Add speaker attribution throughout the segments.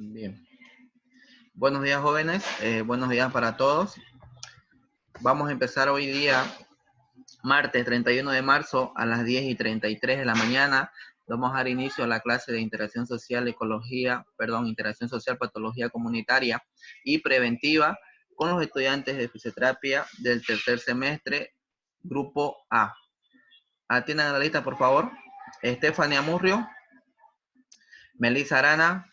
Speaker 1: Bien. Buenos días, jóvenes. Buenos días para todos. Vamos a empezar hoy día, martes 31 de marzo, a las 10:33 de la mañana. Vamos a dar inicio a la clase de interacción social, interacción social, patología comunitaria y preventiva con los estudiantes de fisioterapia del tercer semestre, grupo A. Atiendan a la lista, por favor. Estefania Murrio, Melissa Arana,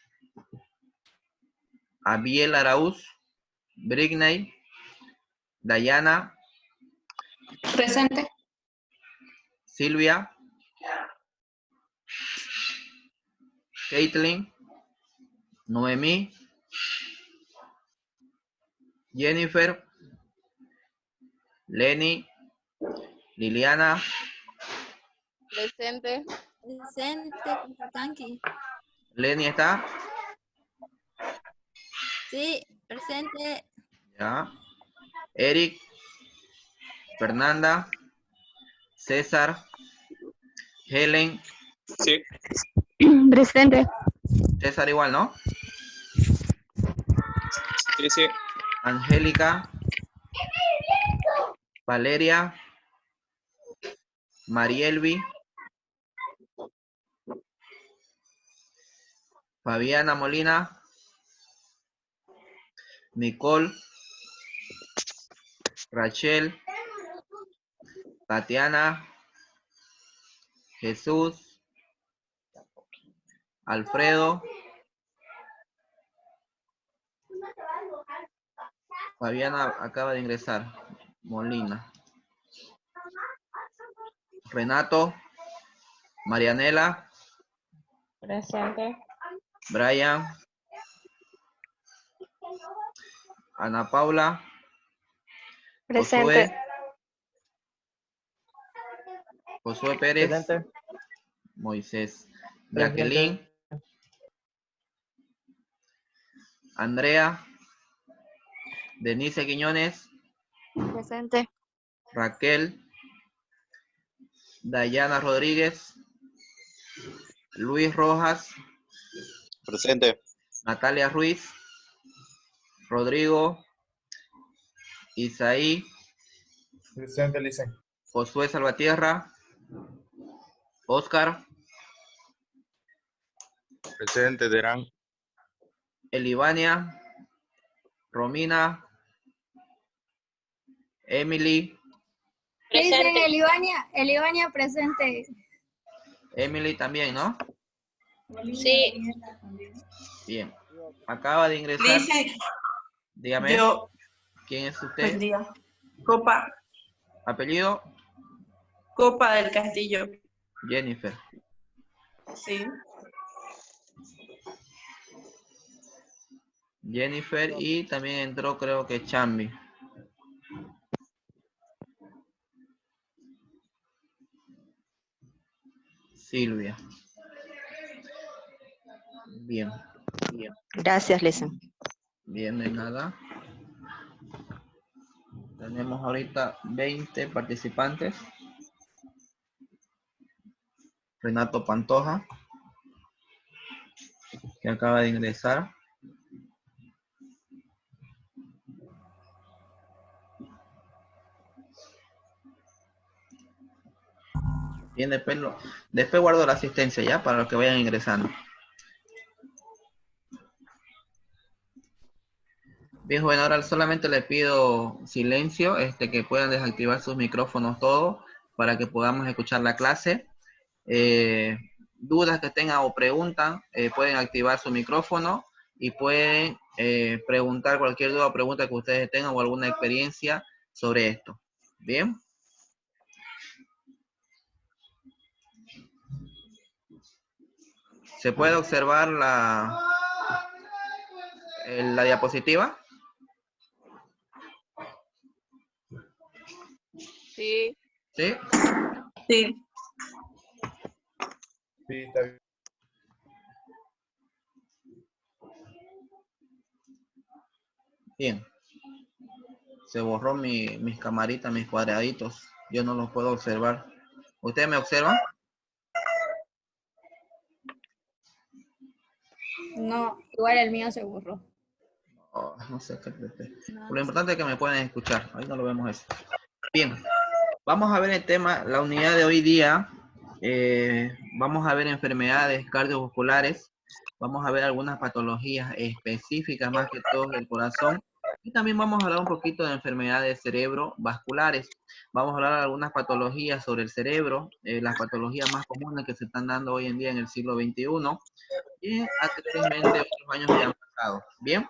Speaker 1: Abiel Araúz, Brigney, Dayana,
Speaker 2: Presente.
Speaker 1: Silvia, Caitlin, Noemí, Jennifer, Lenny, Liliana.
Speaker 3: Presente.
Speaker 4: Presente, Tanqui.
Speaker 1: Lenny está.
Speaker 4: Sí, presente.
Speaker 1: Ya. Eric, Fernanda, César, Helen.
Speaker 2: Sí.
Speaker 3: Presente.
Speaker 1: César igual, ¿no?
Speaker 2: Sí, sí.
Speaker 1: Angélica, Valeria, Marielvi, Fabiana Molina, Nicole, Rachel, Tatiana, Jesús, Alfredo, Fabiana acaba de ingresar, Molina, Renato, Marianela,
Speaker 3: Presente.
Speaker 1: Brian, Ana Paula,
Speaker 3: Presente.
Speaker 1: Josué Pérez,
Speaker 5: Presente.
Speaker 1: Moisés,
Speaker 5: Presente.
Speaker 1: Jacqueline, Andrea, Denise Quiñones,
Speaker 3: Presente.
Speaker 1: Raquel, Dayana Rodríguez, Luis Rojas,
Speaker 2: Presente.
Speaker 1: Natalia Ruiz, Rodrigo, Isaí,
Speaker 5: Presente, Licen.
Speaker 1: Josué Salvatierra, Oscar,
Speaker 2: Presente, Derán.
Speaker 1: Elivania, Romina, Emily,
Speaker 4: Dicen Elivania presente.
Speaker 1: Emily también, ¿no?
Speaker 3: Sí.
Speaker 1: Bien. Acaba de ingresar.
Speaker 6: Dice,
Speaker 1: Dígame.
Speaker 6: yo,
Speaker 1: ¿Quién es usted?
Speaker 6: buen día. Copa
Speaker 1: Apellido.
Speaker 6: Copa del Castillo.
Speaker 1: Jennifer.
Speaker 6: Sí.
Speaker 1: Jennifer y también entró creo que Chambi. Silvia. Bien. Bien.
Speaker 3: Gracias, Lesen.
Speaker 1: Bien, de nada. Tenemos ahorita 20 participantes. Renato Pantoja, que acaba de ingresar. Bien, después guardo la asistencia ya para los que vayan ingresando. Bien, joven, ahora solamente le pido silencio, que puedan desactivar sus micrófonos todos para que podamos escuchar la clase. Dudas que tengan o preguntan, pueden activar su micrófono y pueden preguntar cualquier duda o pregunta que ustedes tengan o alguna experiencia sobre esto. Bien. ¿Se puede observar la diapositiva?
Speaker 3: Sí.
Speaker 1: ¿Sí?
Speaker 6: Sí.
Speaker 5: Sí, está bien.
Speaker 1: Bien. Se borró mis camaritas, mis cuadraditos. Yo no los puedo observar. ¿Ustedes me observan?
Speaker 4: No, igual el mío se borró.
Speaker 1: Oh, no sé qué.
Speaker 4: No,
Speaker 1: Lo importante es que me pueden escuchar. Ahí no lo vemos eso. Bien, vamos a ver el tema, la unidad de hoy día. Vamos a ver enfermedades cardiovasculares. Vamos a ver algunas patologías específicas, más que todo del corazón. Y también vamos a hablar un poquito de enfermedades cerebrovasculares. Vamos a hablar de algunas patologías sobre el cerebro, las patologías más comunes que se están dando hoy en día en el siglo XXI y anteriormente otros años que han pasado. Bien,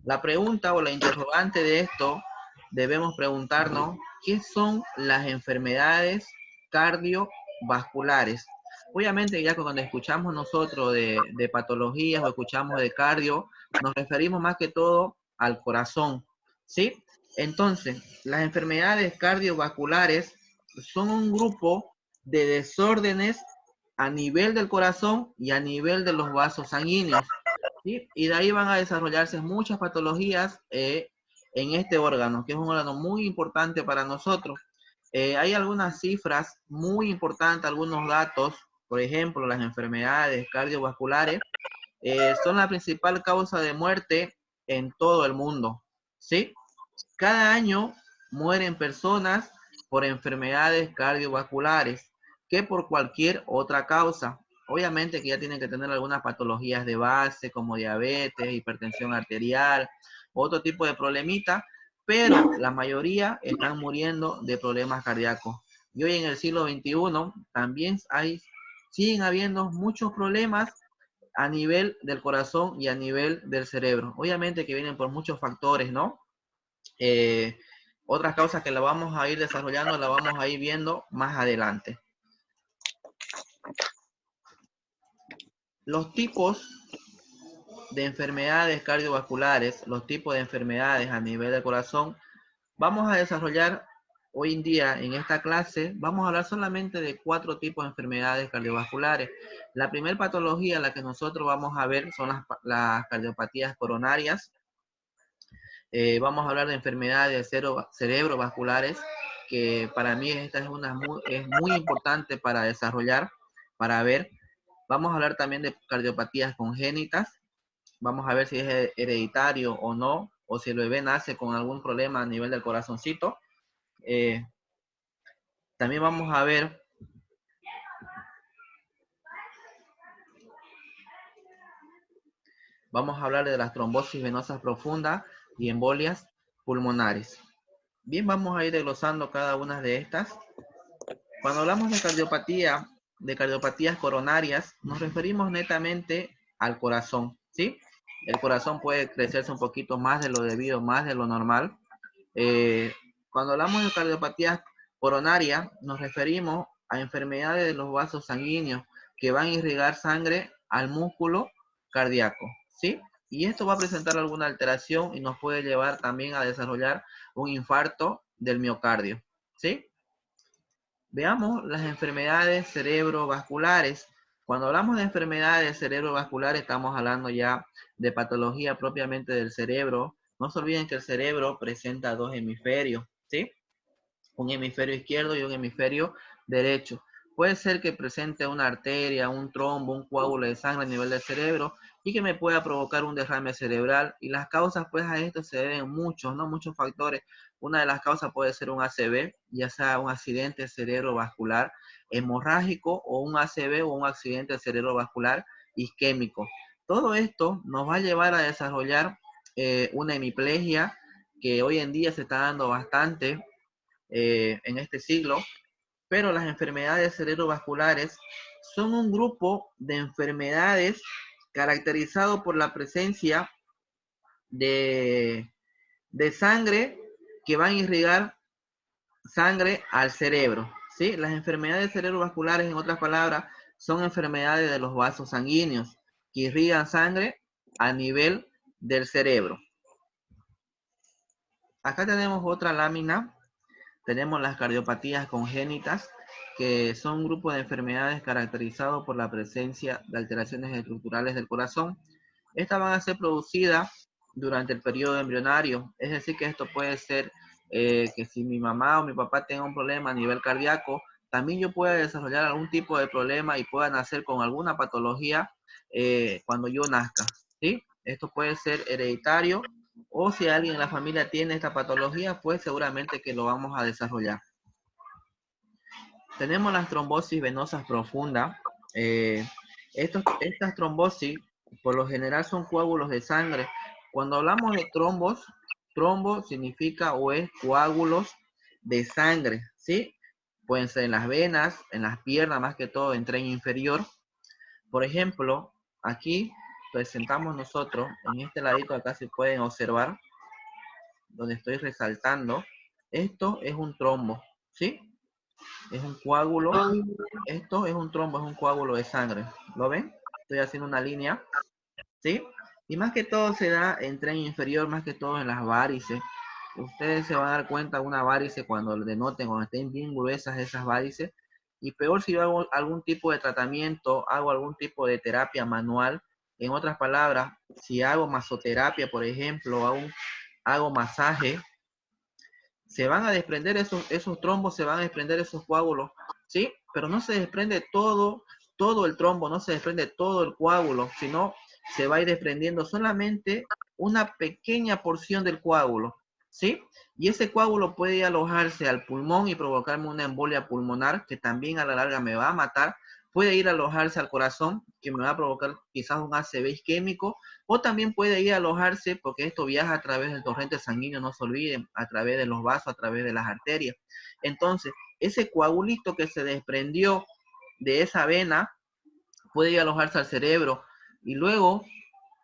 Speaker 1: la pregunta o la interrogante de esto, debemos preguntarnos, ¿qué son las enfermedades cardiovasculares? Obviamente ya cuando escuchamos nosotros de patologías o escuchamos de cardio, nos referimos más que todo al corazón, ¿sí? Entonces, las enfermedades cardiovasculares son un grupo de desórdenes a nivel del corazón y a nivel de los vasos sanguíneos, ¿sí? Y de ahí van a desarrollarse muchas patologías en este órgano, que es un órgano muy importante para nosotros. Hay algunas cifras muy importantes, algunos datos, por ejemplo, las enfermedades cardiovasculares son la principal causa de muerte en todo el mundo, ¿sí? Cada año mueren personas por enfermedades cardiovasculares que por cualquier otra causa. Obviamente que ya tienen que tener algunas patologías de base como diabetes, hipertensión arterial, otro tipo de problemita, pero la mayoría están muriendo de problemas cardíacos. Y hoy en el siglo XXI también siguen habiendo muchos problemas a nivel del corazón y a nivel del cerebro. Obviamente que vienen por muchos factores, ¿no? Eh, Otras causas que la vamos a ir desarrollando, la vamos a ir viendo más adelante. Los tipos de enfermedades cardiovasculares, los tipos de enfermedades a nivel del corazón, vamos a desarrollar hoy en día en esta clase, vamos a hablar solamente de 4 tipos de enfermedades cardiovasculares. La primera patología, la que nosotros vamos a ver, son las cardiopatías coronarias. Vamos a hablar de enfermedades cerebrovasculares, que para mí esta es muy importante para desarrollar, para ver. Vamos a hablar también de cardiopatías congénitas. Vamos a ver si es hereditario o no, o si el bebé nace con algún problema a nivel del corazoncito. También vamos a ver hablar de las trombosis venosas profundas y embolias pulmonares. Bien, vamos a ir desglosando cada una de estas. Cuando hablamos de cardiopatía, de cardiopatías coronarias, nos referimos netamente al corazón, ¿sí? El corazón puede crecerse un poquito más de lo debido, más de lo normal. Cuando hablamos de cardiopatías coronarias, nos referimos a enfermedades de los vasos sanguíneos que van a irrigar sangre al músculo cardíaco, ¿sí? Y esto va a presentar alguna alteración y nos puede llevar también a desarrollar un infarto del miocardio, ¿sí? Veamos las enfermedades cerebrovasculares. Cuando hablamos de enfermedades cerebrovasculares, estamos hablando ya de patología propiamente del cerebro. No se olviden que el cerebro presenta 2 hemisferios, ¿sí? Un hemisferio izquierdo y un hemisferio derecho. Puede ser que presente una arteria, un trombo, un coágulo de sangre a nivel del cerebro y que me pueda provocar un derrame cerebral. Y las causas, pues a esto se deben muchos, ¿no? Muchos factores. Una de las causas puede ser un ACV, ya sea un accidente cerebrovascular hemorrágico o un ACV o un accidente cerebrovascular isquémico. Todo esto nos va a llevar a desarrollar una hemiplegia que hoy en día se está dando bastante en este siglo, pero las enfermedades cerebrovasculares son un grupo de enfermedades caracterizado por la presencia de sangre que van a irrigar sangre al cerebro, ¿sí? Las enfermedades cerebrovasculares, en otras palabras, son enfermedades de los vasos sanguíneos que irrigan sangre a nivel del cerebro. Acá tenemos otra lámina. Tenemos las cardiopatías congénitas, que son un grupo de enfermedades caracterizados por la presencia de alteraciones estructurales del corazón. Estas van a ser producidas durante el periodo embrionario, es decir, que esto puede ser que si mi mamá o mi papá tenga un problema a nivel cardíaco, también yo pueda desarrollar algún tipo de problema y pueda nacer con alguna patología cuando yo nazca, ¿sí? Esto puede ser hereditario o si alguien en la familia tiene esta patología, pues seguramente que lo vamos a desarrollar. Tenemos las trombosis venosas profundas. Estas trombosis, por lo general, son coágulos de sangre. Cuando hablamos de trombos, trombo significa o es coágulos de sangre, ¿sí? Pueden ser en las venas, en las piernas, más que todo en tren inferior. Por ejemplo, aquí presentamos nosotros, en este ladito acá se pueden observar, donde estoy resaltando, esto es un trombo, ¿sí? Es un coágulo, esto es un trombo, es un coágulo de sangre, ¿lo ven? Estoy haciendo una línea, ¿sí? Y más que todo se da en tren inferior, más que todo en las varices. Ustedes se van a dar cuenta de una varice cuando lo denoten, cuando estén bien gruesas esas varices. Y peor si yo hago algún tipo de tratamiento, hago algún tipo de terapia manual. En otras palabras, si hago masoterapia, por ejemplo, hago masaje, se van a desprender esos trombos, se van a desprender esos coágulos, ¿sí? Pero no se desprende todo el trombo, no se desprende todo el coágulo, sino se va a ir desprendiendo solamente una pequeña porción del coágulo, ¿sí? Y ese coágulo puede alojarse al pulmón y provocarme una embolia pulmonar, que también a la larga me va a matar. Puede ir a alojarse al corazón, que me va a provocar quizás un ACV isquémico, o también puede ir a alojarse, porque esto viaja a través del torrente sanguíneo, no se olviden, a través de los vasos, a través de las arterias. Entonces, ese coagulito que se desprendió de esa vena puede ir a alojarse al cerebro y luego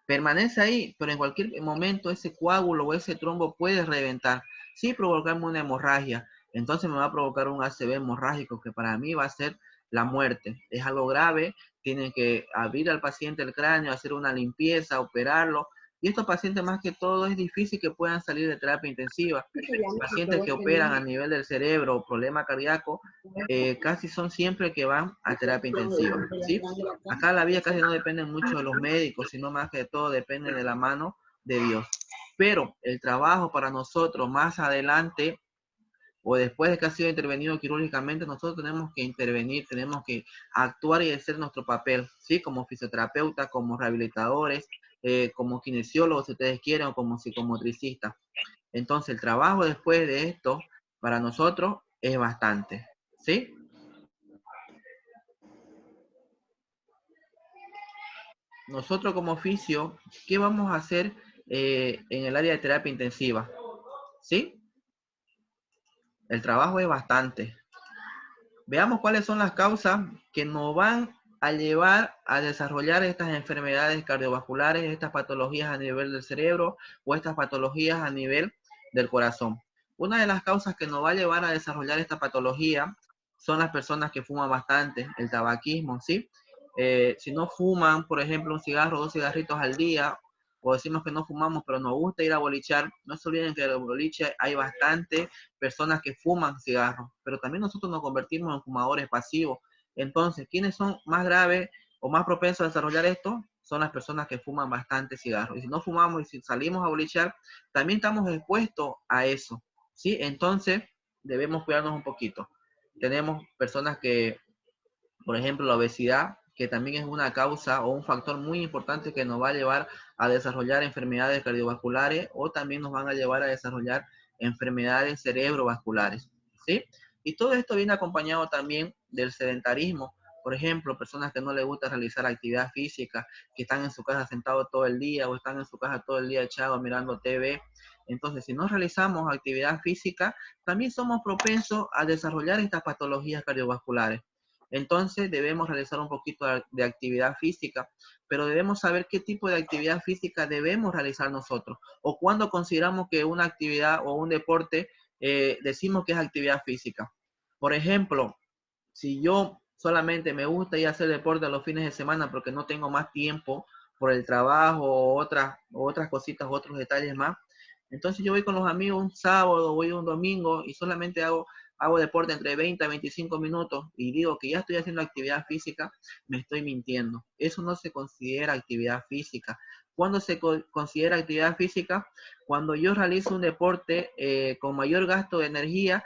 Speaker 1: permanece ahí, pero en cualquier momento ese coágulo o ese trombo puede reventar, sí provocarme una hemorragia. Entonces me va a provocar un ACV hemorrágico que para mí va a ser la muerte. Es algo grave, tienen que abrir al paciente el cráneo, hacer una limpieza, operarlo. Y estos pacientes más que todo es difícil que puedan salir de terapia intensiva. Pacientes que operan a nivel del cerebro o problema cardíaco, casi son siempre que van a terapia intensiva, ¿sí? Acá la vida casi no depende mucho de los médicos, sino más que todo depende de la mano de Dios. Pero el trabajo para nosotros más adelante o después de que ha sido intervenido quirúrgicamente, nosotros tenemos que intervenir, tenemos que actuar y hacer nuestro papel, ¿sí? Como fisioterapeuta, como rehabilitadores, como kinesiólogos, si ustedes quieren, o como psicomotricistas. Entonces, el trabajo después de esto, para nosotros, es bastante, ¿sí? Nosotros como fisio, ¿qué vamos a hacer en el área de terapia intensiva? ¿Sí? El trabajo es bastante. Veamos cuáles son las causas que nos van a llevar a desarrollar estas enfermedades cardiovasculares, estas patologías a nivel del cerebro o estas patologías a nivel del corazón. Una de las causas que nos va a llevar a desarrollar esta patología son las personas que fuman bastante, el tabaquismo, ¿sí? Si no fuman, por ejemplo, un cigarro, 2 cigarritos al día, o decimos que no fumamos, pero nos gusta ir a bolichar, no se olviden que en el boliche hay bastante personas que fuman cigarros, pero también nosotros nos convertimos en fumadores pasivos. Entonces, ¿quiénes son más graves o más propensos a desarrollar esto? Son las personas que fuman bastante cigarros. Y si no fumamos y si salimos a bolichar, también estamos expuestos a eso, ¿sí? Entonces, debemos cuidarnos un poquito. Tenemos personas que, por ejemplo, la obesidad, que también es una causa o un factor muy importante que nos va a llevar a desarrollar enfermedades cardiovasculares o también nos van a llevar a desarrollar enfermedades cerebrovasculares, ¿sí? Y todo esto viene acompañado también del sedentarismo. Por ejemplo, personas que no les gusta realizar actividad física, que están en su casa sentados todo el día o están en su casa todo el día echados mirando TV. Entonces, si no realizamos actividad física, también somos propensos a desarrollar estas patologías cardiovasculares. Entonces debemos realizar un poquito de actividad física, pero debemos saber qué tipo de actividad física debemos realizar nosotros o cuando consideramos que una actividad o un deporte decimos que es actividad física. Por ejemplo, si yo solamente me gusta ir a hacer deporte a los fines de semana porque no tengo más tiempo por el trabajo o otras cositas, otros detalles más, entonces yo voy con los amigos un sábado, voy un domingo y solamente hago deporte entre 20 a 25 minutos y digo que ya estoy haciendo actividad física, me estoy mintiendo. Eso no se considera actividad física. ¿Cuándo se considera actividad física? Cuando yo realizo un deporte con mayor gasto de energía,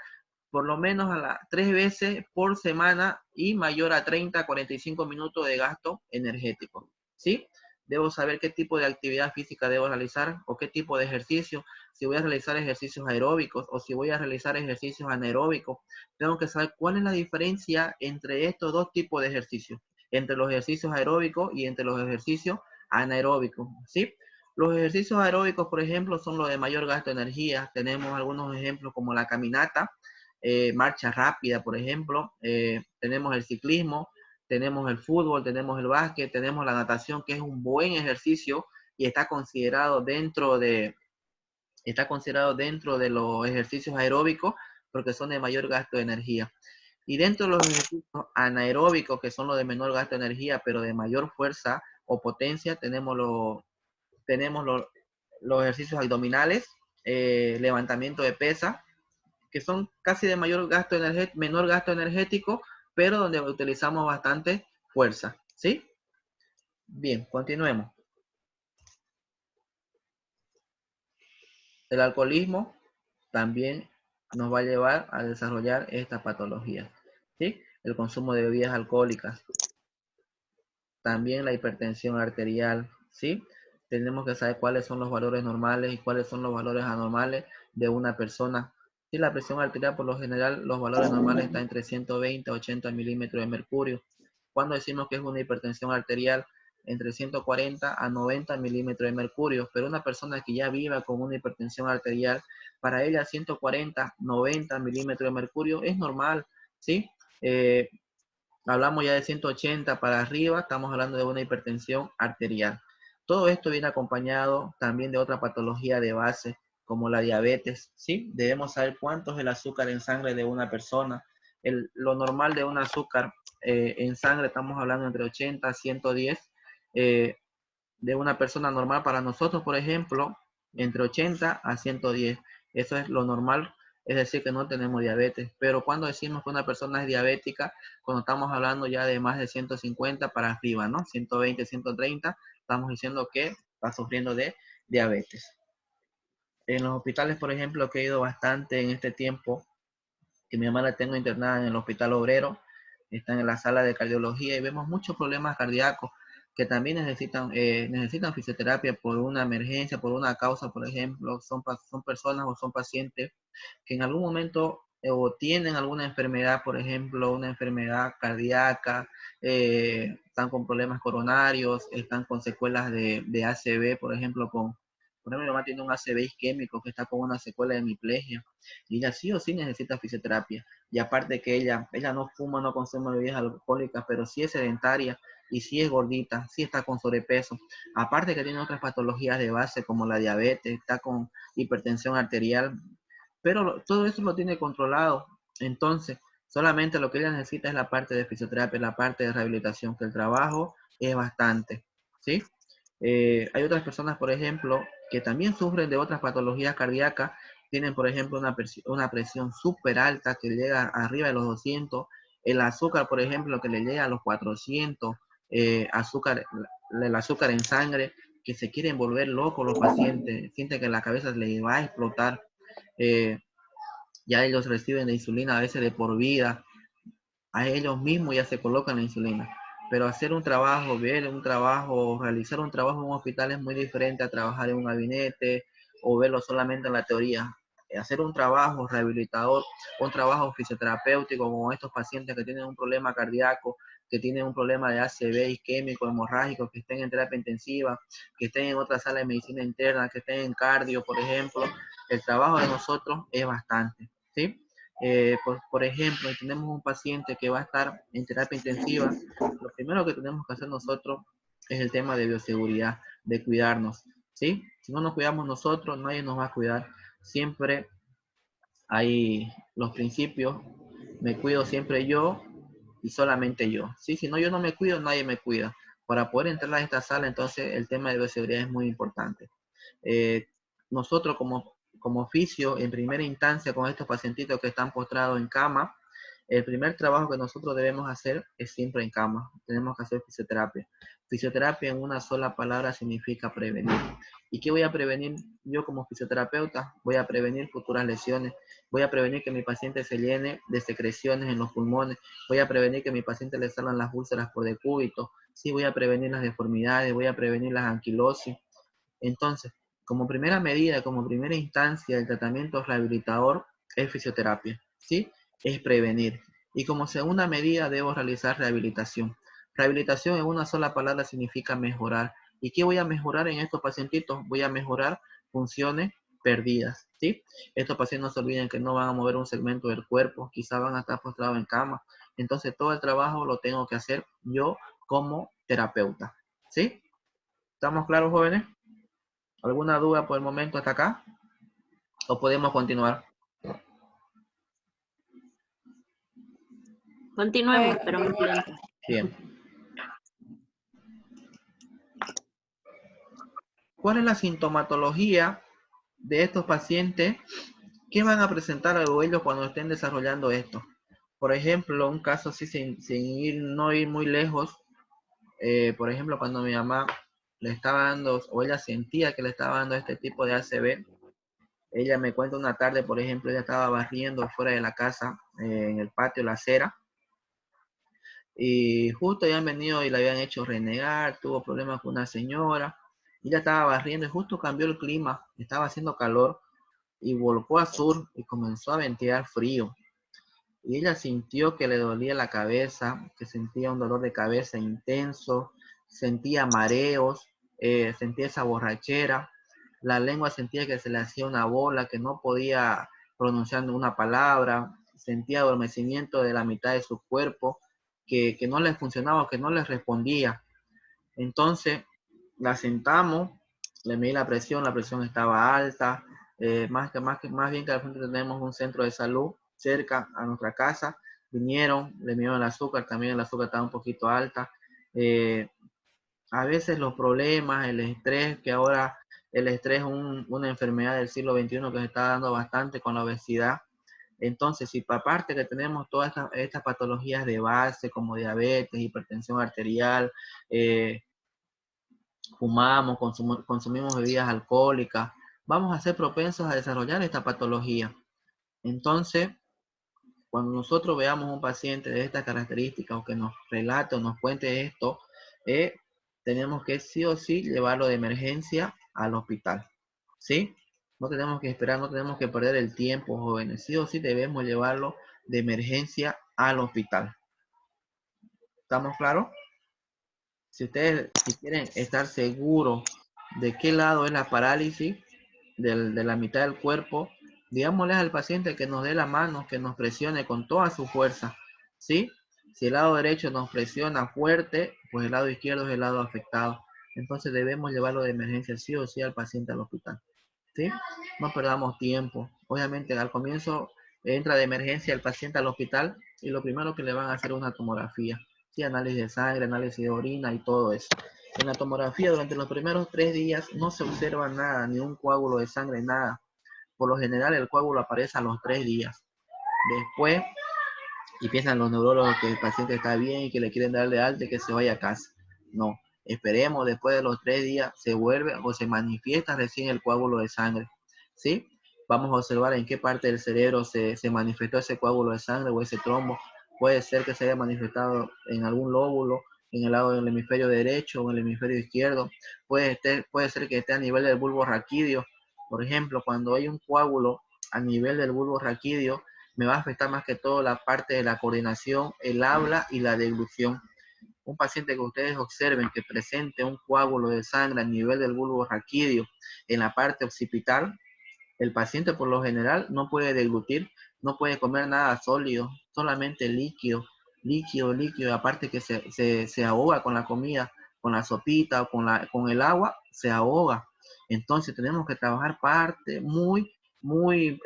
Speaker 1: por lo menos 3 veces por semana y mayor a 30 a 45 minutos de gasto energético. ¿sí? Debo saber qué tipo de actividad física debo realizar o qué tipo de ejercicio. Si voy a realizar ejercicios aeróbicos o si voy a realizar ejercicios anaeróbicos, tengo que saber cuál es la diferencia entre estos dos tipos de ejercicios, entre los ejercicios aeróbicos y entre los ejercicios anaeróbicos, ¿sí? Los ejercicios aeróbicos, por ejemplo, son los de mayor gasto de energía. Tenemos algunos ejemplos como la caminata, marcha rápida, por ejemplo. Tenemos el ciclismo, tenemos el fútbol, tenemos el básquet, tenemos la natación, que es un buen ejercicio y está considerado dentro de los ejercicios aeróbicos porque son de mayor gasto de energía. Y dentro de los ejercicios anaeróbicos, que son los de menor gasto de energía, pero de mayor fuerza o potencia, tenemos los ejercicios abdominales, levantamiento de pesa, que son casi de menor gasto energético, pero donde utilizamos bastante fuerza, ¿sí? Bien, continuemos. El alcoholismo también nos va a llevar a desarrollar esta patología, ¿sí? El consumo de bebidas alcohólicas, también la hipertensión arterial, ¿sí? Tenemos que saber cuáles son los valores normales y cuáles son los valores anormales de una persona. Si la presión arterial, por lo general, los valores normales están entre 120 a 80 milímetros de mercurio. Cuando decimos que es una hipertensión arterial, entre 140 a 90 milímetros de mercurio, pero una persona que ya viva con una hipertensión arterial, para ella 140, 90 milímetros de mercurio es normal, ¿sí? Hablamos ya de 180 para arriba, estamos hablando de una hipertensión arterial. Todo esto viene acompañado también de otra patología de base, como la diabetes, ¿sí? Debemos saber cuánto es el azúcar en sangre de una persona. Lo normal de un azúcar en sangre, estamos hablando entre 80 a 110, de una persona normal para nosotros, por ejemplo, entre 80 a 110. Eso es lo normal, es decir, que no tenemos diabetes. Pero cuando decimos que una persona es diabética, cuando estamos hablando ya de más de 150 para arriba, ¿no? 120, 130, estamos diciendo que está sufriendo de diabetes. En los hospitales, por ejemplo, que he ido bastante en este tiempo, que mi mamá la tengo internada en el Hospital Obrero, está en la sala de cardiología y vemos muchos problemas cardíacos que también necesitan fisioterapia por una emergencia, por una causa, por ejemplo, son personas o son pacientes que en algún momento o tienen alguna enfermedad, por ejemplo, una enfermedad cardíaca, están con problemas coronarios, están con secuelas de ACV, por ejemplo, mi mamá tiene un ACV isquémico que está con una secuela de hemiplegia y ella sí o sí necesita fisioterapia. Y aparte que ella no fuma, no consume bebidas alcohólicas, pero sí es sedentaria y sí es gordita, sí está con sobrepeso. Aparte que tiene otras patologías de base como la diabetes, está con hipertensión arterial, pero todo eso lo tiene controlado. Entonces, solamente lo que ella necesita es la parte de fisioterapia, la parte de rehabilitación, que el trabajo es bastante, ¿sí? Hay otras personas, por ejemplo, que también sufren de otras patologías cardíacas, tienen, por ejemplo, una presión súper alta que llega arriba de los 200, el azúcar, por ejemplo, que le llega a los 400, el azúcar en sangre, que se quieren volver locos los pacientes, sienten que la cabeza les va a explotar. eh, ya ellos reciben la insulina a veces de por vida, a ellos mismos ya se colocan la insulina. Pero hacer un trabajo, realizar un trabajo en un hospital es muy diferente a trabajar en un gabinete o verlo solamente en la teoría. Hacer un trabajo rehabilitador, un trabajo fisioterapéutico con estos pacientes que tienen un problema cardíaco, que tienen un problema de ACV isquémico, hemorrágico, que estén en terapia intensiva, que estén en otra sala de medicina interna, que estén en cardio, por ejemplo, el trabajo de nosotros es bastante, ¿sí? Por ejemplo, si tenemos un paciente que va a estar en terapia intensiva, lo primero que tenemos que hacer nosotros es el tema de bioseguridad, de cuidarnos, ¿sí? Si no nos cuidamos nosotros, nadie nos va a cuidar. Siempre hay los principios, me cuido siempre yo y solamente yo, ¿sí? Si no, yo no me cuido, nadie me cuida. Para poder entrar a esta sala, entonces, el tema de bioseguridad es muy importante. Nosotros como oficio, en primera instancia, con estos pacientitos que están postrados en cama, el primer trabajo que nosotros debemos hacer es siempre en cama. Tenemos que hacer fisioterapia. Fisioterapia en una sola palabra significa prevenir. ¿Y qué voy a prevenir yo como fisioterapeuta? Voy a prevenir futuras lesiones. Voy a prevenir que mi paciente se llene de secreciones en los pulmones. Voy a prevenir que a mi paciente le salgan las úlceras por decúbito. Sí, voy a prevenir las deformidades, voy a prevenir las anquilosis. Entonces, como primera medida, como primera instancia, el tratamiento rehabilitador es fisioterapia, ¿sí? Es prevenir. Y como segunda medida, debo realizar rehabilitación. Rehabilitación en una sola palabra significa mejorar. ¿Y qué voy a mejorar en estos pacientitos? Voy a mejorar funciones perdidas, ¿sí? Estos pacientes no se olviden que no van a mover un segmento del cuerpo, quizás van a estar postrados en cama. Entonces, todo el trabajo lo tengo que hacer yo como terapeuta, ¿sí? ¿Estamos claros, jóvenes? ¿Alguna duda por el momento hasta acá? ¿O podemos continuar?
Speaker 7: Continuemos, pero más lento.
Speaker 1: Bien. ¿Cuál es la sintomatología de estos pacientes? ¿Qué van a presentar a ellos cuando estén desarrollando esto? Por ejemplo, un caso así no ir muy lejos. Por ejemplo, cuando mi mamá le estaba dando, o ella sentía que le estaba dando este tipo de ACV, ella me cuenta una tarde, por ejemplo, ella estaba barriendo fuera de la casa, en el patio, la acera, y justo habían venido y la habían hecho renegar, tuvo problemas con una señora, y ella estaba barriendo y justo cambió el clima, estaba haciendo calor, y volcó a sur y comenzó a ventear frío. Y ella sintió que le dolía la cabeza, que sentía un dolor de cabeza intenso, sentía mareos, sentía esa borrachera, la lengua sentía que se le hacía una bola, que no podía pronunciar una palabra, sentía adormecimiento de la mitad de su cuerpo, que no le funcionaba, que no le respondía. Entonces la sentamos, le medí la presión estaba alta, más bien que al frente tenemos un centro de salud cerca a nuestra casa, vinieron, le midieron el azúcar, también el azúcar estaba un poquito alta. A veces los problemas, el estrés, que ahora el estrés es una enfermedad del siglo XXI que se está dando bastante con la obesidad. Entonces, si aparte que tenemos todas estas patologías de base como diabetes, hipertensión arterial, fumamos, consumimos bebidas alcohólicas, vamos a ser propensos a desarrollar esta patología. Entonces, cuando nosotros veamos un paciente de estas características o que nos relate o nos cuente esto, tenemos que sí o sí llevarlo de emergencia al hospital, ¿sí? No tenemos que esperar, no tenemos que perder el tiempo, jóvenes. Sí o sí debemos llevarlo de emergencia al hospital. ¿Estamos claros? Si ustedes quieren estar seguros de qué lado es la parálisis de la mitad del cuerpo, digámosle al paciente que nos dé la mano, que nos presione con toda su fuerza, ¿sí? Si el lado derecho nos presiona fuerte, pues el lado izquierdo es el lado afectado. Entonces debemos llevarlo de emergencia sí o sí al paciente al hospital, ¿sí? No perdamos tiempo. Obviamente al comienzo entra de emergencia el paciente al hospital y lo primero que le van a hacer es una tomografía. Sí, análisis de sangre, análisis de orina y todo eso. En la tomografía, durante los primeros 3 días, no se observa nada, ni un coágulo de sangre, nada. Por lo general, el coágulo aparece a los 3 días. Después, y piensan los neurólogos que el paciente está bien y que le quieren darle alta y que se vaya a casa. No, esperemos, después de los 3 días, se vuelve o se manifiesta recién el coágulo de sangre. ¿Sí? Vamos a observar en qué parte del cerebro se manifestó ese coágulo de sangre o ese trombo. Puede ser que se haya manifestado en algún lóbulo, en el lado del hemisferio derecho o en el hemisferio izquierdo. Puede ser que esté a nivel del bulbo raquídeo. Por ejemplo, cuando hay un coágulo a nivel del bulbo raquídeo, me va a afectar más que todo la parte de la coordinación, el habla y la deglución. Un paciente que ustedes observen que presente un coágulo de sangre a nivel del bulbo raquídeo en la parte occipital, el paciente por lo general no puede deglutir, no puede comer nada sólido, solamente líquido, aparte que se ahoga con la comida, con la sopita o con el agua, se ahoga. Entonces tenemos que trabajar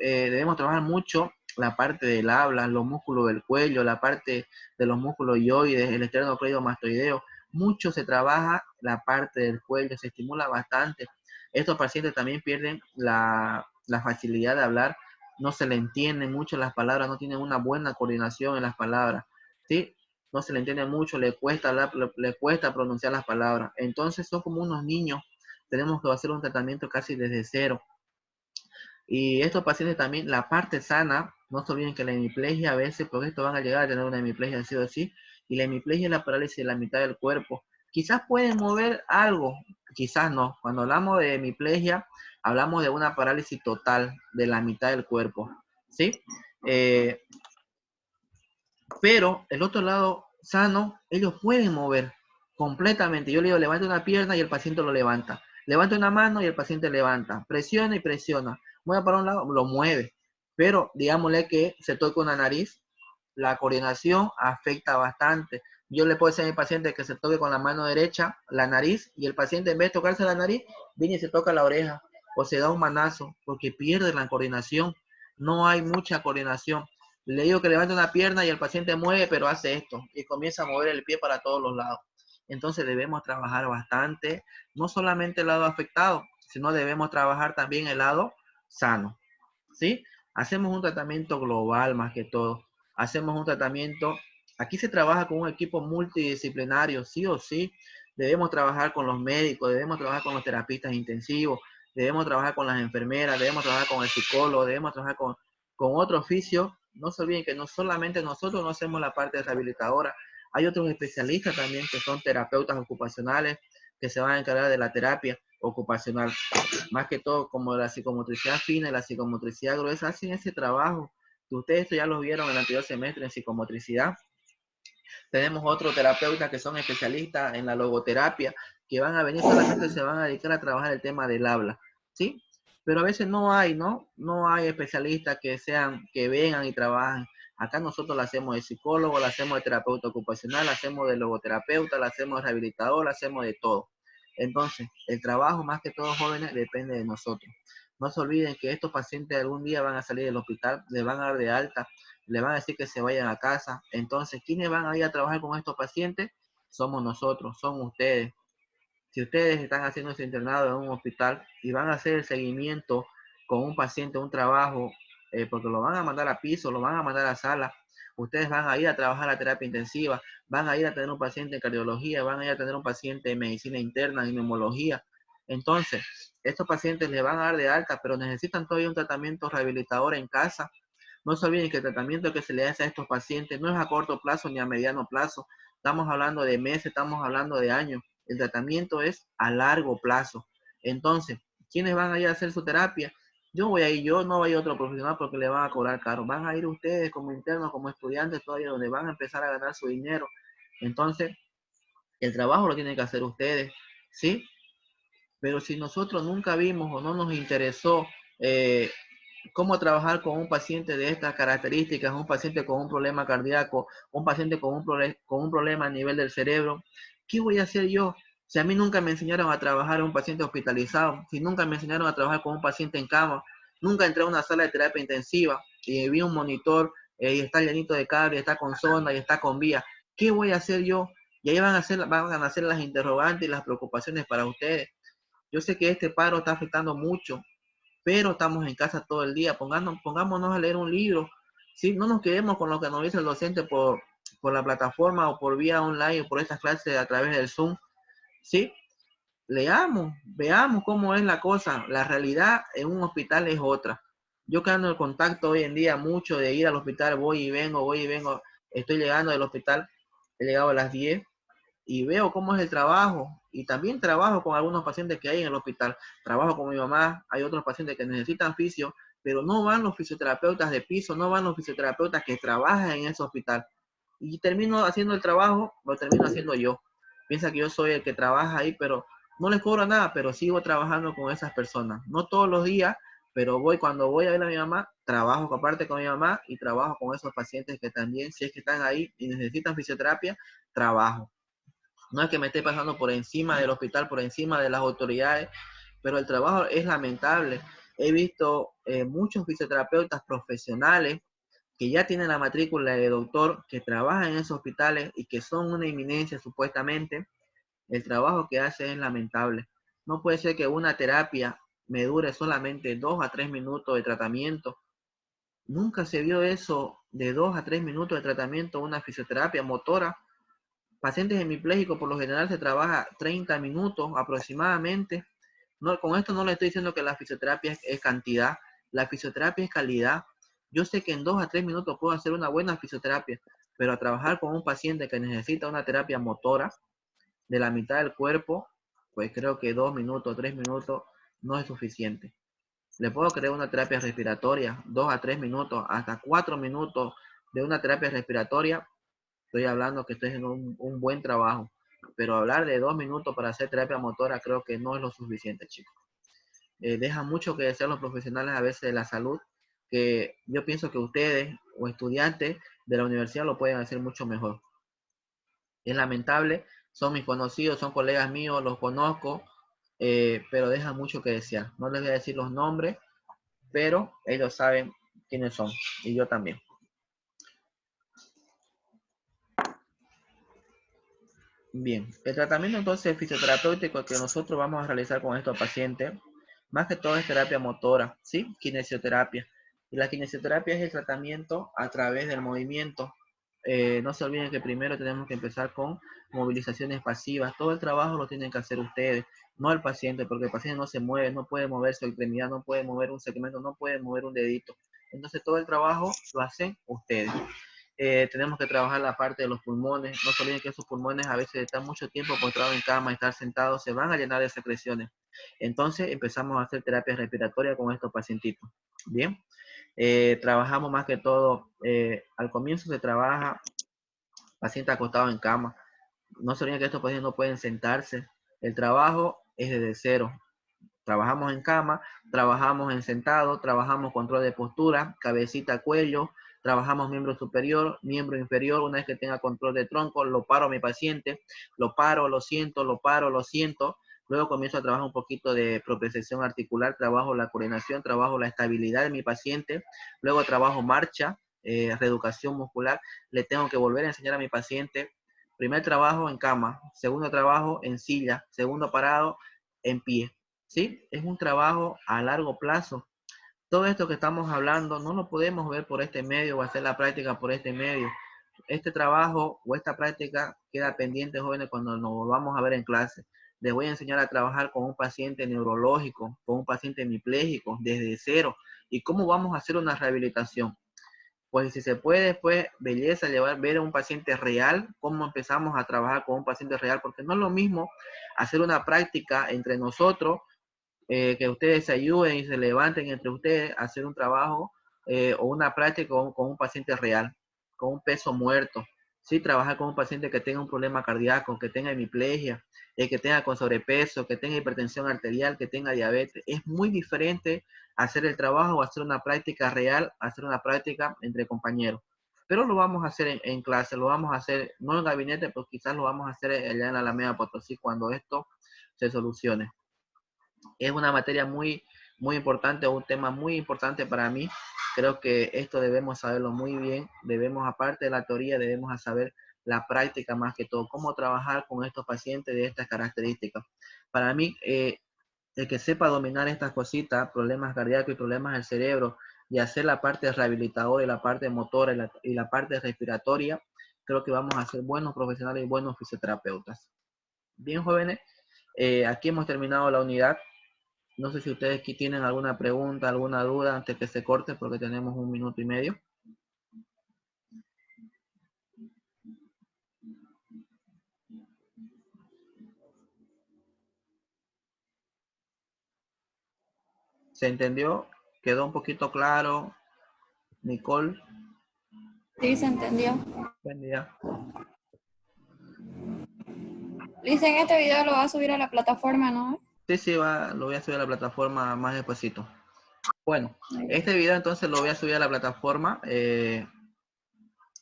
Speaker 1: debemos trabajar mucho la parte del habla, los músculos del cuello, la parte de los músculos yoides, el esternocleidomastoideo. Mucho se trabaja la parte del cuello, se estimula bastante. Estos pacientes también pierden la facilidad de hablar, no se le entienden mucho las palabras, no tienen una buena coordinación en las palabras, ¿sí? no se le entiende mucho, le cuesta hablar, le cuesta pronunciar las palabras. Entonces son como unos niños, tenemos que hacer un tratamiento casi desde cero. Y estos pacientes también, la parte sana, no se olviden que la hemiplegia a veces, porque estos van a llegar a tener una hemiplegia sí o sí, y la hemiplegia es la parálisis de la mitad del cuerpo. Quizás pueden mover algo, quizás no. Cuando hablamos de hemiplegia, hablamos de una parálisis total de la mitad del cuerpo, ¿sí? Pero el otro lado sano, ellos pueden mover completamente. Yo le digo, levanta una pierna y el paciente lo levanta. Levanta una mano y el paciente levanta. Presiona y presiona. Mueve para un lado, lo mueve. Pero digámosle que se toca una nariz, la coordinación afecta bastante. Yo le puedo decir a mi paciente que se toque con la mano derecha la nariz y el paciente en vez de tocarse la nariz, viene y se toca la oreja o se da un manazo porque pierde la coordinación. No hay mucha coordinación. Le digo que levante una pierna y el paciente mueve, pero hace esto y comienza a mover el pie para todos los lados. Entonces debemos trabajar bastante, no solamente el lado afectado, sino debemos trabajar también el lado sano, ¿sí? Hacemos un tratamiento global más que todo. Hacemos un tratamiento, aquí se trabaja con un equipo multidisciplinario, sí o sí. Debemos trabajar con los médicos, debemos trabajar con los terapistas intensivos, debemos trabajar con las enfermeras, debemos trabajar con el psicólogo, debemos trabajar con otro oficio. No se olviden que no solamente nosotros no hacemos la parte rehabilitadora, hay otros especialistas también que son terapeutas ocupacionales que se van a encargar de la terapia ocupacional. Más que todo, como la psicomotricidad fina y la psicomotricidad gruesa, hacen ese trabajo. Que ustedes esto ya lo vieron en el anterior semestre en psicomotricidad. Tenemos otros terapeutas que son especialistas en la logoterapia, que van a venir solamente se van a dedicar a trabajar el tema del habla, ¿sí? Pero a veces no hay, ¿no? No hay especialistas que sean, que vengan y trabajen. Acá nosotros lo hacemos de psicólogo, lo hacemos de terapeuta ocupacional, lo hacemos de logoterapeuta, lo hacemos de rehabilitador, lo hacemos de todo. Entonces, el trabajo más que todo, jóvenes, depende de nosotros. No se olviden que estos pacientes algún día van a salir del hospital, les van a dar de alta, le van a decir que se vayan a casa. Entonces, ¿quiénes van a ir a trabajar con estos pacientes? Somos nosotros, son ustedes. Si ustedes están haciendo ese internado en un hospital y van a hacer el seguimiento con un paciente, un trabajo, porque lo van a mandar a piso, lo van a mandar a sala, ustedes van a ir a trabajar a terapia intensiva, van a ir a tener un paciente en cardiología, van a ir a tener un paciente en medicina interna, en neumología. Entonces, estos pacientes les van a dar de alta, pero necesitan todavía un tratamiento rehabilitador en casa. No se olviden que el tratamiento que se le hace a estos pacientes no es a corto plazo ni a mediano plazo. Estamos hablando de meses, estamos hablando de años. El tratamiento es a largo plazo. Entonces, ¿quiénes van a ir a hacer su terapia? Yo voy a ir, yo no voy a ir otro profesional porque le van a cobrar caro. Van a ir ustedes como internos, como estudiantes todavía, donde van a empezar a ganar su dinero. Entonces, el trabajo lo tienen que hacer ustedes, ¿sí? Pero si nosotros nunca vimos o no nos interesó cómo trabajar con un paciente de estas características, un paciente con un problema cardíaco, un paciente con un problema a nivel del cerebro, ¿qué voy a hacer yo? Si a mí nunca me enseñaron a trabajar en un paciente hospitalizado, si nunca me enseñaron a trabajar con un paciente en cama, nunca entré a una sala de terapia intensiva y vi un monitor y está llenito de cable, está con sonda y está con vía, ¿qué voy a hacer yo? Y ahí van a hacer las interrogantes y las preocupaciones para ustedes. Yo sé que este paro está afectando mucho, pero estamos en casa todo el día. Pongámonos a leer un libro, ¿sí? No nos quedemos con lo que nos dice el docente por la plataforma o por vía online o por estas clases a través del Zoom, ¿sí? Leamos, veamos cómo es la cosa. La realidad en un hospital es otra. Yo que ando en contacto hoy en día mucho de ir al hospital, voy y vengo. Estoy llegando del hospital, he llegado a las 10 y veo cómo es el trabajo y también trabajo con algunos pacientes que hay en el hospital. Trabajo con mi mamá, hay otros pacientes que necesitan fisio, pero no van los fisioterapeutas de piso, no van los fisioterapeutas que trabajan en ese hospital. Y termino haciendo el trabajo, lo termino haciendo yo. Piensa que yo soy el que trabaja ahí, pero no les cobro nada, pero sigo trabajando con esas personas. No todos los días, pero cuando voy a ver a mi mamá, trabajo aparte con mi mamá y trabajo con esos pacientes que también, si es que están ahí y necesitan fisioterapia, trabajo. No es que me esté pasando por encima del hospital, por encima de las autoridades, pero el trabajo es lamentable. He visto muchos fisioterapeutas profesionales que ya tienen la matrícula de doctor, que trabajan en esos hospitales y que son una eminencia supuestamente. El trabajo que hace es lamentable. No puede ser que una terapia me dure solamente 2 a 3 minutos de tratamiento Nunca se vio eso de 2 a 3 minutos de tratamiento, una fisioterapia motora. Pacientes hemipléjicos por lo general se trabaja 30 minutos aproximadamente. No, con esto no le estoy diciendo que la fisioterapia es cantidad, la fisioterapia es calidad. Yo sé que en 2 a 3 minutos puedo hacer una buena fisioterapia, pero a trabajar con un paciente que necesita una terapia motora de la mitad del cuerpo, pues creo que 2 minutos, 3 minutos no es suficiente. Le puedo crear una terapia respiratoria, 2 a 3 minutos, hasta 4 minutos de una terapia respiratoria. Estoy hablando que estoy haciendo un buen trabajo, pero hablar de 2 minutos para hacer terapia motora creo que no es lo suficiente, chicos. Deja mucho que desear los profesionales a veces de la salud, que yo pienso que ustedes o estudiantes de la universidad lo pueden hacer mucho mejor. Es lamentable, son mis conocidos, son colegas míos, los conozco, pero deja mucho que desear. No les voy a decir los nombres, pero ellos saben quiénes son, y yo también. Bien, el tratamiento entonces fisioterapéutico que nosotros vamos a realizar con estos pacientes, más que todo es terapia motora, ¿sí? Kinesioterapia. Y la kinesioterapia es el tratamiento a través del movimiento. No se olviden que primero tenemos que empezar con movilizaciones pasivas. Todo el trabajo lo tienen que hacer ustedes, no el paciente, porque el paciente no se mueve, no puede mover su extremidad, no puede mover un segmento, no puede mover un dedito. Entonces todo el trabajo lo hacen ustedes. Tenemos que trabajar la parte de los pulmones. No se olviden que esos pulmones a veces están mucho tiempo postrados en cama, estar sentados, se van a llenar de secreciones. Entonces empezamos a hacer terapia respiratoria con estos pacientitos. Bien, trabajamos más que todo, al comienzo se trabaja paciente acostado en cama. No se olviden que estos pacientes no pueden sentarse. El trabajo es desde cero. Trabajamos en cama, trabajamos en sentado, trabajamos control de postura, cabecita, cuello, trabajamos miembro superior, miembro inferior. Una vez que tenga control de tronco, lo paro a mi paciente, lo paro, lo siento, lo paro, lo siento. Luego comienzo a trabajar un poquito de propiocepción articular, trabajo la coordinación, trabajo la estabilidad de mi paciente. Luego trabajo marcha, reeducación muscular. Le tengo que volver a enseñar a mi paciente. Primer trabajo en cama, segundo trabajo en silla, segundo parado en pie. ¿Sí? Es un trabajo a largo plazo. Todo esto que estamos hablando no lo podemos ver por este medio o hacer la práctica por este medio. Este trabajo o esta práctica queda pendiente, jóvenes, cuando nos volvamos a ver en clase. Les voy a enseñar a trabajar con un paciente neurológico, con un paciente hemipléjico, desde cero. ¿Y cómo vamos a hacer una rehabilitación? Pues si se puede, pues belleza, ver a un paciente real, cómo empezamos a trabajar con un paciente real, porque no es lo mismo hacer una práctica entre nosotros, que ustedes se ayuden y se levanten entre ustedes a hacer un trabajo o una práctica con un paciente real, con un peso muerto. Sí, trabajar con un paciente que tenga un problema cardíaco, que tenga hemiplegia, que tenga con sobrepeso, que tenga hipertensión arterial, que tenga diabetes. Es muy diferente hacer el trabajo o hacer una práctica real, hacer una práctica entre compañeros. Pero lo vamos a hacer en clase, lo vamos a hacer no en gabinete, pues quizás lo vamos a hacer allá en la Alameda Potosí cuando esto se solucione. Es una materia muy, muy importante, un tema muy importante para mí. Creo que esto debemos saberlo muy bien. Debemos, aparte de la teoría, debemos saber la práctica más que todo, cómo trabajar con estos pacientes de estas características. Para mí, el que sepa dominar estas cositas, problemas cardíacos y problemas del cerebro, y hacer la parte rehabilitadora y la parte motora y la parte respiratoria, creo que vamos a ser buenos profesionales y buenos fisioterapeutas. Bien, jóvenes, aquí hemos terminado la unidad. No sé si ustedes aquí tienen alguna pregunta, alguna duda antes que se corte, porque tenemos 1 minuto y medio. ¿Se entendió? ¿Quedó un poquito claro? Nicole,
Speaker 4: Sí, se entendió.
Speaker 1: buen día.
Speaker 4: Dicen este video lo va a subir a la plataforma, ¿no?
Speaker 1: Sí, lo voy a subir a la plataforma más despacito. Bueno, este video entonces lo voy a subir a la plataforma.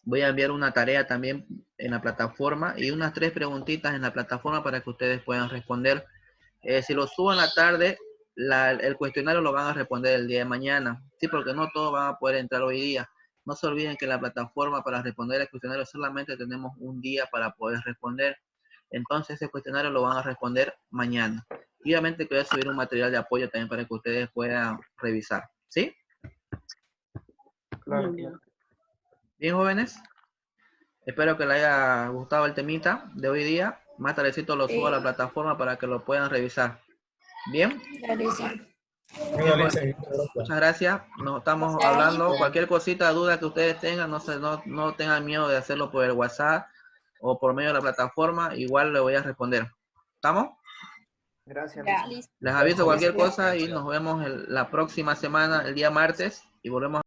Speaker 1: Voy a enviar una tarea también en la plataforma y unas 3 preguntitas en la plataforma para que ustedes puedan responder. Si lo subo en la tarde, el cuestionario lo van a responder el día de mañana. Sí, porque no todos van a poder entrar hoy día. No se olviden que la plataforma para responder el cuestionario solamente tenemos un día para poder responder. Entonces ese cuestionario lo van a responder mañana. Y obviamente que voy a subir un material de apoyo también para que ustedes puedan revisar. ¿Sí?
Speaker 5: Claro.
Speaker 1: Bien, jóvenes. Espero que les haya gustado el temita de hoy día. Más tardecito lo subo a la plataforma para que lo puedan revisar. Bien.
Speaker 4: Ya, Listen.
Speaker 5: Bueno, Listen, muchas gracias.
Speaker 1: Muchas gracias. Nos estamos
Speaker 4: Gracias.
Speaker 1: hablando. Cualquier cosita, duda que ustedes tengan, no tengan miedo de hacerlo por el WhatsApp o por medio de la plataforma. Igual le voy a responder. ¿Estamos?
Speaker 4: Ya.
Speaker 1: Les aviso cualquier
Speaker 5: Gracias.
Speaker 1: cosa y nos vemos la próxima semana, el día martes, y volvemos